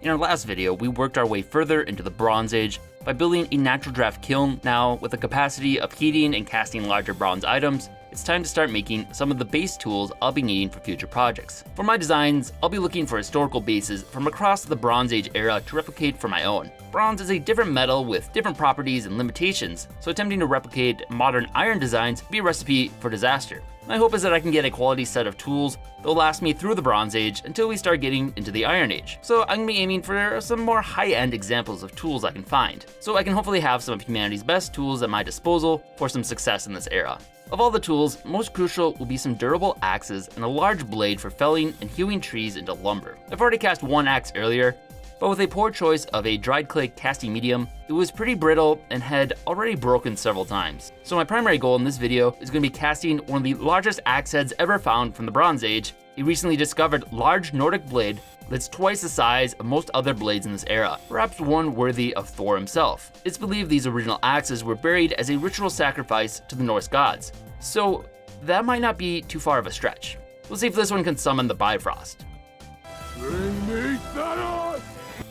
In our last video, we worked our way further into the Bronze Age by building a natural draft kiln. Now, with the capacity of heating and casting larger bronze items, it's time to start making some of the base tools I'll be needing for future projects. For my designs, I'll be looking for historical bases from across the Bronze Age era to replicate for my own. Bronze is a different metal with different properties and limitations, so attempting to replicate modern iron designs would be a recipe for disaster. My hope is that I can get a quality set of tools that will last me through the Bronze Age until we start getting into the Iron Age. So I'm going to be aiming for some more high-end examples of tools I can find, so I can hopefully have some of humanity's best tools at my disposal for some success in this era. Of all the tools, most crucial will be some durable axes and a large blade for felling and hewing trees into lumber. I've already cast one axe earlier, but with a poor choice of a dried clay casting medium, it was pretty brittle and had already broken several times. So my primary goal in this video is going to be casting one of the largest axe heads ever found from the Bronze Age, a recently discovered large Nordic blade that's twice the size of most other blades in this era, perhaps one worthy of Thor himself. It's believed these original axes were buried as a ritual sacrifice to the Norse gods, so that might not be too far of a stretch. We'll see if this one can summon the Bifrost. Bring me Thanos!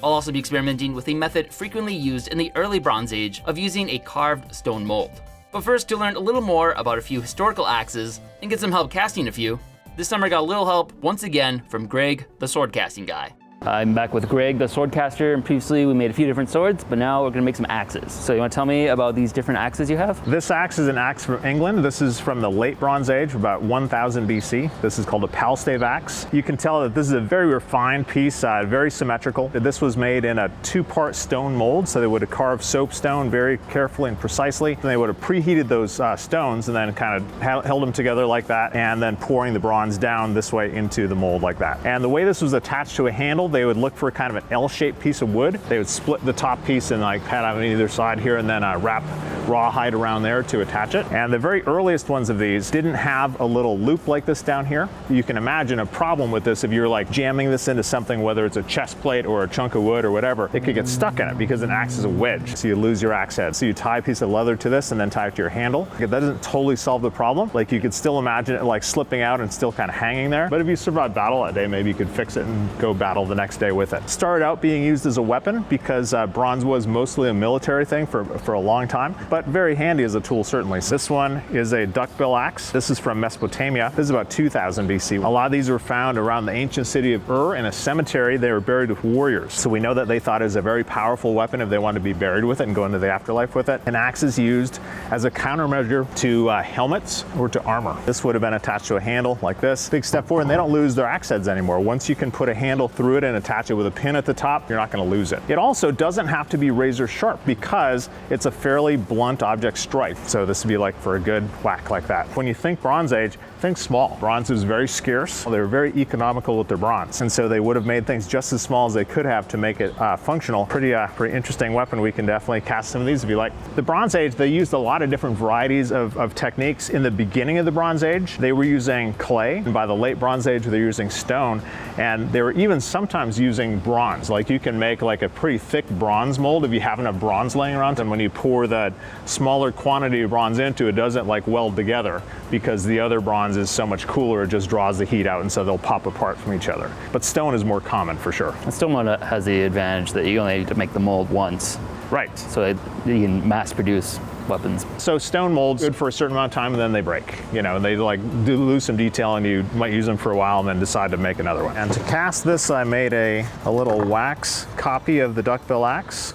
I'll also be experimenting with a method frequently used in the early Bronze Age of using a carved stone mold. But first, to learn a little more about a few historical axes and get some help casting a few, this time I got a little help once again from Greg, the sword casting guy. I'm back with Greg, the sword caster, and previously we made a few different swords, but now we're gonna make some axes. So you wanna tell me about these different axes you have? This axe is an axe from England. This is from the late Bronze Age, about 1000 BC. This is called a palstave axe. You can tell that this is a very refined piece, very symmetrical. This was made in a two-part stone mold, so they would have carved soapstone very carefully and precisely. Then they would have preheated those stones and then kind of held them together like that, and then pouring the bronze down this way into the mold like that. And the way this was attached to a handle, they would look for kind of an L-shaped piece of wood. They would split the top piece and like pat on either side here and then wrap rawhide around there to attach it. And the very earliest ones of these didn't have a little loop like this down here. You can imagine a problem with this if you're like jamming this into something, whether it's a chest plate or a chunk of wood or whatever, it could get stuck in it because an axe is a wedge. So you lose your axe head. So you tie a piece of leather to this and then tie it to your handle. That doesn't totally solve the problem. Like you could still imagine it like slipping out and still kind of hanging there. But if you survived battle that day, maybe you could fix it and go battle the next day with it. Started out being used as a weapon because bronze was mostly a military thing for a long time, but very handy as a tool certainly. So this one is a duckbill axe. This is from Mesopotamia. This is about 2000 BC. A lot of these were found around the ancient city of Ur in a cemetery. They were buried with warriors. So we know that they thought it was a very powerful weapon if they wanted to be buried with it and go into the afterlife with it. An axe is used as a countermeasure to helmets or to armor. This would have been attached to a handle like this. Big step forward, and they don't lose their axe heads anymore. Once you can put a handle through it and attach it with a pin at the top, you're not going to lose it. It also doesn't have to be razor sharp because it's a fairly blunt object strike. So this would be like for a good whack like that. When you think Bronze Age, think small. Bronze was very scarce. They were very economical with their bronze. And so they would have made things just as small as they could have to make it functional. Pretty interesting weapon. We can definitely cast some of these if you like. The Bronze Age, they used a lot of different varieties of techniques. In the beginning of the Bronze Age, they were using clay. And by the late Bronze Age, they're using stone. And they were even sometimes using bronze. Like you can make like a pretty thick bronze mold if you have enough bronze laying around. And when you pour that smaller quantity of bronze into it, doesn't like weld together because the other bronze is so much cooler, it just draws the heat out, and so they'll pop apart from each other. But stone is more common for sure. And stone mold has the advantage that you only need to make the mold once. Right. So you can mass produce weapons. So stone molds good for a certain amount of time and then they break. You know, they like lose some detail and you might use them for a while and then decide to make another one. And to cast this, I made a little wax copy of the duckbill axe.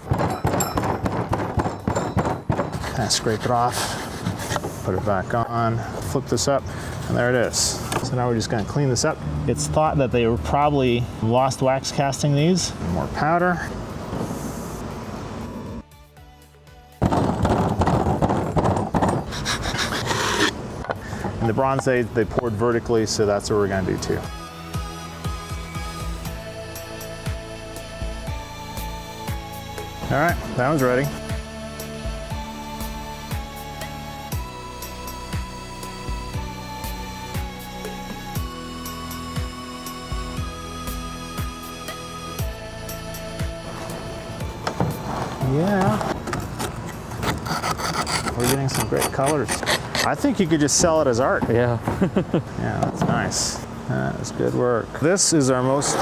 Kind of scrape it off, put it back on, flip this up, and there it is. So now we're just gonna clean this up. It's thought that they were probably lost wax casting these. More powder. In the Bronze Age, they poured vertically, so that's what we're gonna do too. All right, that one's ready. Yeah, we're getting some great colors. I think you could just sell it as art. Yeah. Yeah, that's nice. That's good work. This is our most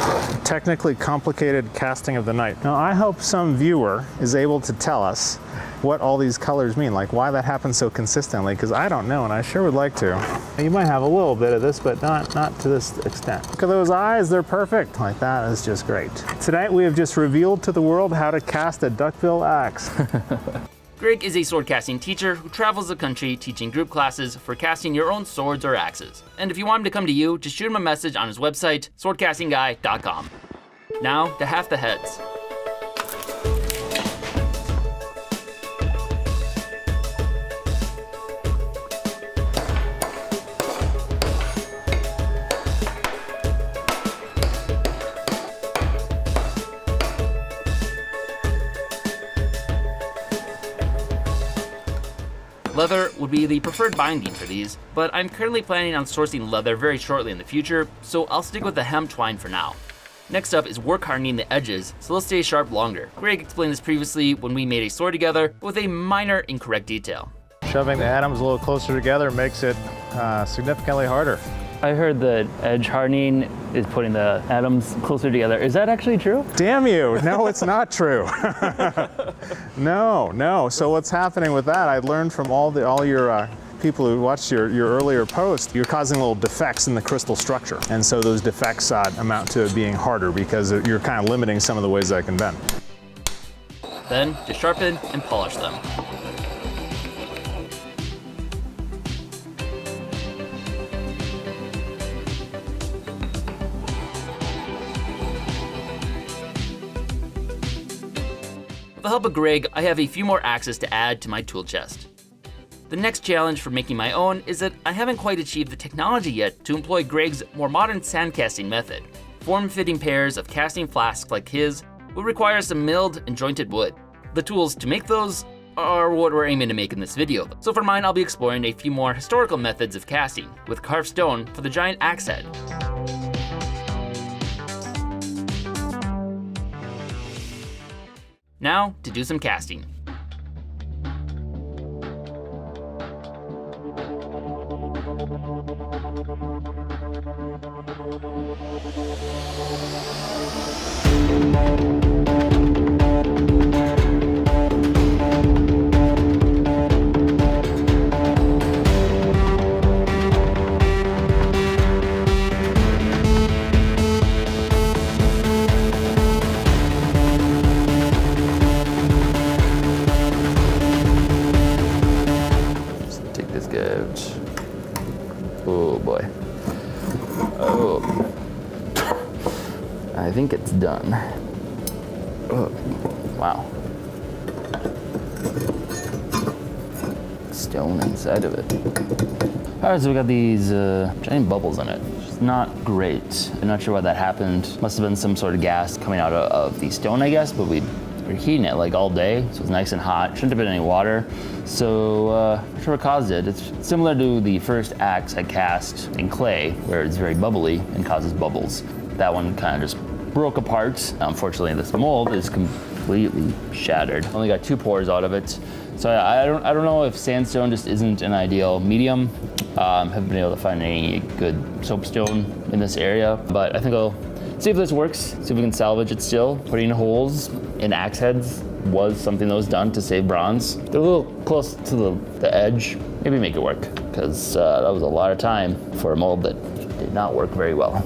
technically complicated casting of the night. Now, I hope some viewer is able to tell us what all these colors mean, like why that happens so consistently, because I don't know, and I sure would like to. You might have a little bit of this, but not to this extent. Look at those eyes, they're perfect. Like, that is just great. Tonight, we have just revealed to the world how to cast a duckbill axe. Greg is a sword casting teacher who travels the country teaching group classes for casting your own swords or axes. And if you want him to come to you, just shoot him a message on his website, swordcastingguy.com. Now to half the heads. Leather would be the preferred binding for these, but I'm currently planning on sourcing leather very shortly in the future, so I'll stick with the hemp twine for now. Next up is work hardening the edges, so they'll stay sharp longer. Greg explained this previously when we made a sword together, with a minor incorrect detail. Shoving the atoms a little closer together makes it significantly harder. I heard that edge hardening is putting the atoms closer together. Is that actually true? Damn you, no, it's not true. No. So what's happening with that, I learned from all your people who watched your earlier post, you're causing little defects in the crystal structure. And so those defects amount to it being harder because you're kind of limiting some of the ways that it can bend. Then, to sharpen and polish them. With the help of Greg, I have a few more axes to add to my tool chest. The next challenge for making my own is that I haven't quite achieved the technology yet to employ Greg's more modern sand casting method. Form-fitting pairs of casting flasks like his will require some milled and jointed wood. The tools to make those are what we're aiming to make in this video. So for mine, I'll be exploring a few more historical methods of casting, with carved stone for the giant axe head. Now, to do some casting. Oh boy. Oh. I think it's done. Oh. Wow. Stone inside of it. Alright, so we got these giant bubbles in it. It's not great. I'm not sure why that happened. Must have been some sort of gas coming out of the stone, I guess, but we're heating it like all day, so it's nice and hot. Shouldn't have been any water. So, not sure what caused it. It's similar to the first axe I cast in clay, where it's very bubbly and causes bubbles. That one kind of just broke apart. Unfortunately, this mold is completely shattered. Only got 2 pores out of it. So I don't know if sandstone just isn't an ideal medium. Haven't been able to find any good soapstone in this area, but I think I'll see if this works, see if we can salvage it still. Putting holes in axe heads was something that was done to save bronze. They're a little close to the edge. Maybe make it work, because that was a lot of time for a mold that did not work very well.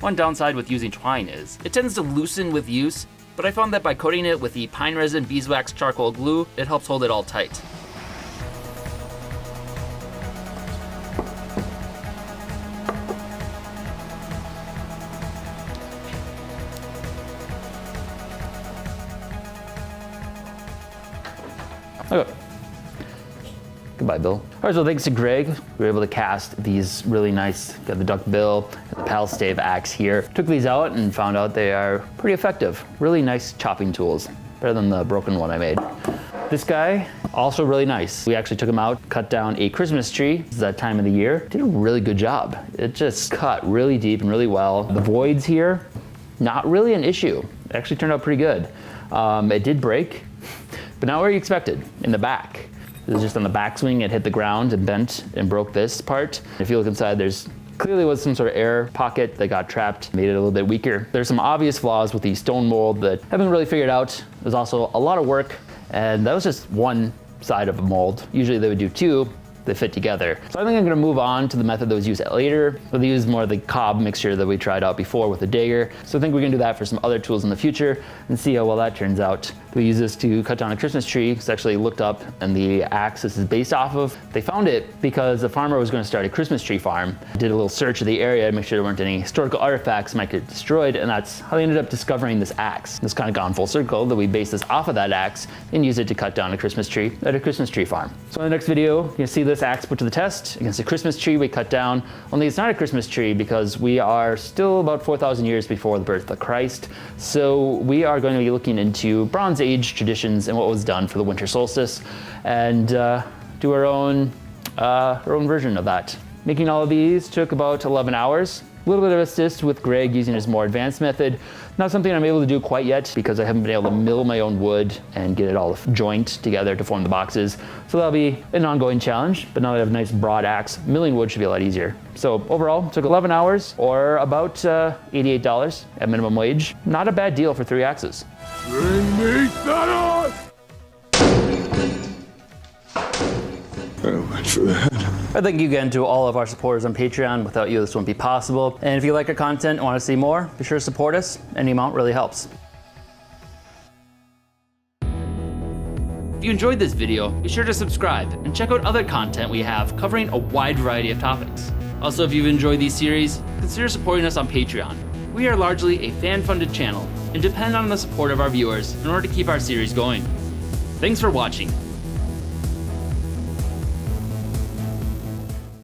One downside with using twine is, it tends to loosen with use, but I found that by coating it with the pine resin beeswax charcoal glue, it helps hold it all tight. Okay. Goodbye, Bill. All right, so thanks to Greg, we were able to cast these really nice, got the duck bill and the pal stave axe here. Took these out and found out they are pretty effective. Really nice chopping tools, better than the broken one I made. This guy, also really nice. We actually took him out, cut down a Christmas tree. It's that time of the year. Did a really good job. It just cut really deep and really well. The voids here, not really an issue. It actually turned out pretty good. It did break, but not where you expected, in the back. It was just on the backswing, it hit the ground and bent and broke this part. If you look inside, there's clearly was some sort of air pocket that got trapped, made it a little bit weaker. There's some obvious flaws with the stone mold that haven't really figured out. There's also a lot of work, and that was just one side of a mold. Usually they would do two, they fit together. So I think I'm gonna move on to the method that was used later. We'll use more of the cob mixture that we tried out before with the dagger. So I think we're gonna do that for some other tools in the future and see how well that turns out. We use this to cut down a Christmas tree. It's actually looked up, and the axe this is based off of. They found it because the farmer was gonna start a Christmas tree farm. Did a little search of the area to make sure there weren't any historical artifacts that might get destroyed, and that's how they ended up discovering this axe. It's kind of gone full circle that we base this off of that axe and use it to cut down a Christmas tree at a Christmas tree farm. So in the next video, you're gonna see this axe put to the test against a Christmas tree we cut down. Only it's not a Christmas tree because we are still about 4,000 years before the birth of Christ. So we are going to be looking into Bronze Age traditions and what was done for the winter solstice, and do our own version of that. Making all of these took about 11 hours. A little bit of assist with Greg using his more advanced method. Not something I'm able to do quite yet because I haven't been able to mill my own wood and get it all joint together to form the boxes. So that'll be an ongoing challenge, but now that I have a nice broad axe, milling wood should be a lot easier. So overall, it took 11 hours or about $88 at minimum wage. Not a bad deal for 3 axes. Bring me Thanos! Oh, much for that. Thank you again to all of our supporters on Patreon. Without you, this wouldn't be possible. And if you like our content and want to see more, be sure to support us. Any amount really helps. If you enjoyed this video, be sure to subscribe and check out other content we have covering a wide variety of topics. Also, if you've enjoyed these series, consider supporting us on Patreon. We are largely a fan-funded channel and depend on the support of our viewers in order to keep our series going. Thanks for watching.